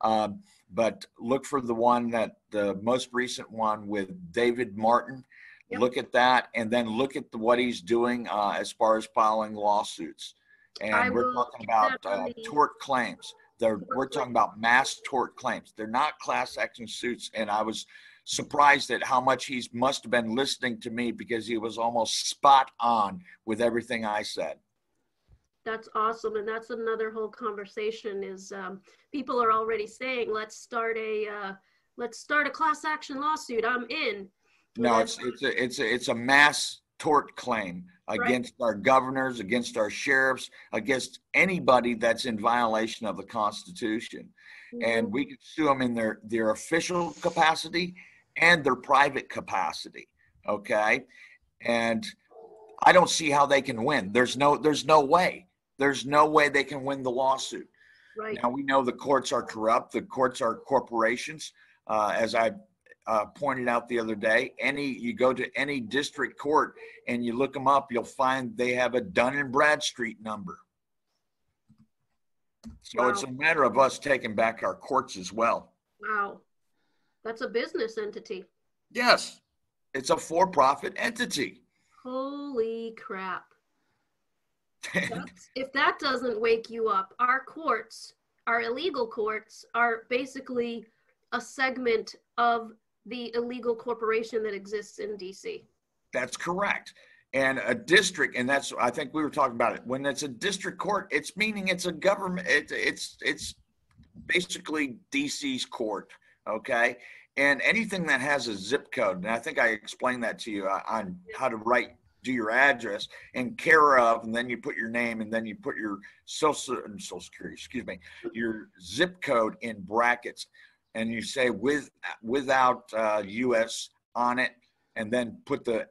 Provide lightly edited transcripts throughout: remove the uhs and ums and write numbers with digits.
But look for the most recent one with David Martin. Yep. Look at that, and then look at what he's doing as far as filing lawsuits. And we're talking about tort claims. We're talking about mass tort claims. They're not class action suits. And I was surprised at how much he must have been listening to me, because he was almost spot on with everything I said. That's awesome. And that's another whole conversation is people are already saying, let's start a class action lawsuit. I'm in. No, it's a mass tort claim against our governors, against our sheriffs, against anybody that's in violation of the Constitution. Mm-hmm. And we can sue them in their official capacity and their private capacity. Okay. And I don't see how they can win. There's no way. There's no way they can win the lawsuit. Right. Now, we know the courts are corrupt. The courts are corporations. As I pointed out the other day, you go to any district court and you look them up, you'll find they have a Dun and Bradstreet number. So It's a matter of us taking back our courts as well. Wow. That's a business entity. Yes. It's a for-profit entity. Holy crap. If that doesn't wake you up, our courts, our illegal courts, are basically a segment of the illegal corporation that exists in DC. That's correct. And a district, and that's, I think we were talking about it, when it's a district court, it's meaning it's a government, it's basically DC's court, okay? And anything that has a zip code, and I think I explained that to you on how to do your address and care of, and then you put your name, and then you put your social security, your zip code in brackets, and you say without US on it, and then put the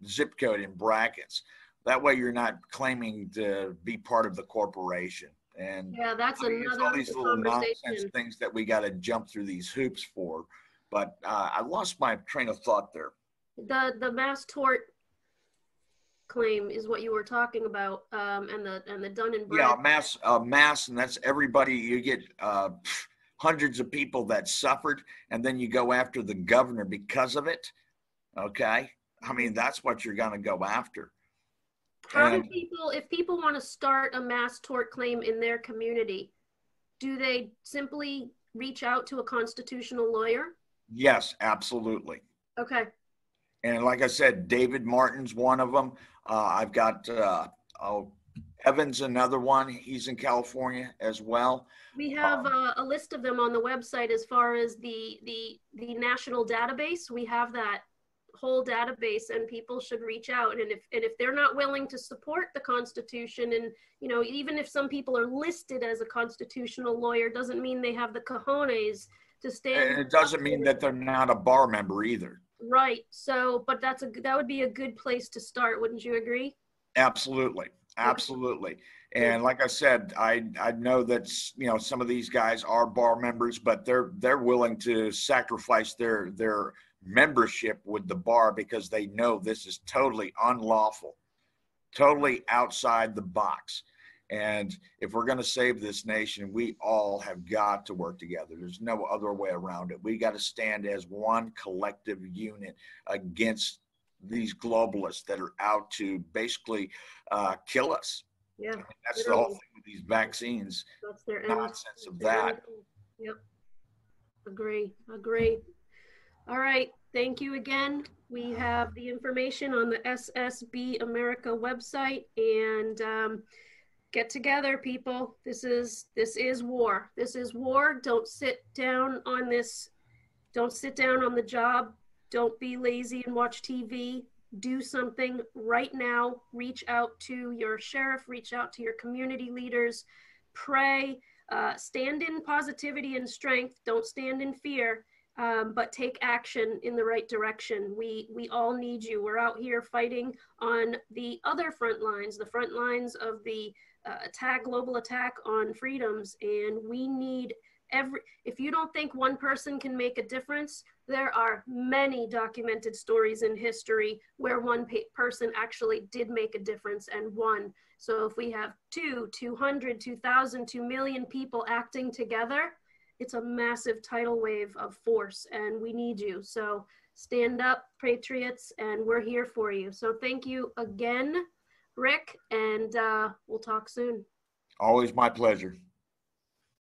zip code in brackets. That way you're not claiming to be part of the corporation. And yeah, that's another all these little nonsense things that we got to jump through these hoops for. But I lost my train of thought there. The mass tort claim is what you were talking about, and the Dun and Bradstreet. Yeah, mass, and that's everybody. You get hundreds of people that suffered, and then you go after the governor because of it. Okay, I mean, that's what you're going to go after. How do people, if people want to start a mass tort claim in their community, do they simply reach out to a constitutional lawyer? Yes, absolutely. Okay. And like I said, David Martin's one of them. I've got Evan's another one. He's in California as well. We have a list of them on the website as far as the national database. We have that whole database, and people should reach out. And if they're not willing to support the Constitution, and even if some people are listed as a constitutional lawyer, doesn't mean they have the cojones to stand. And it doesn't mean that they're not a bar member either. Right. So, but that would be a good place to start. Wouldn't you agree? Absolutely. Absolutely. And like I said, I know that, some of these guys are bar members, but they're willing to sacrifice their membership with the bar because they know this is totally unlawful, totally outside the box. And if we're going to save this nation, we all have got to work together. There's no other way around it. We got to stand as one collective unit against these globalists that are out to basically kill us. Yeah, and that's the whole thing with these vaccines. That's their nonsense of that. Yep. Agree. All right. Thank you again. We have the information on the SSB America website, and get together, people. This is war. This is war. Don't sit down on this. Don't sit down on the job. Don't be lazy and watch TV. Do something right now. Reach out to your sheriff. Reach out to your community leaders. Pray. Stand in positivity and strength. Don't stand in fear. But take action in the right direction. We all need you. We're out here fighting on the other front lines, the front lines of the global attack on freedoms. And we need if you don't think one person can make a difference, there are many documented stories in history where one person actually did make a difference and won. So if we have 200, 2,000, 2 million people acting together, it's a massive tidal wave of force, and we need you. So stand up, patriots, and we're here for you. So thank you again, Rick, and we'll talk soon. Always my pleasure.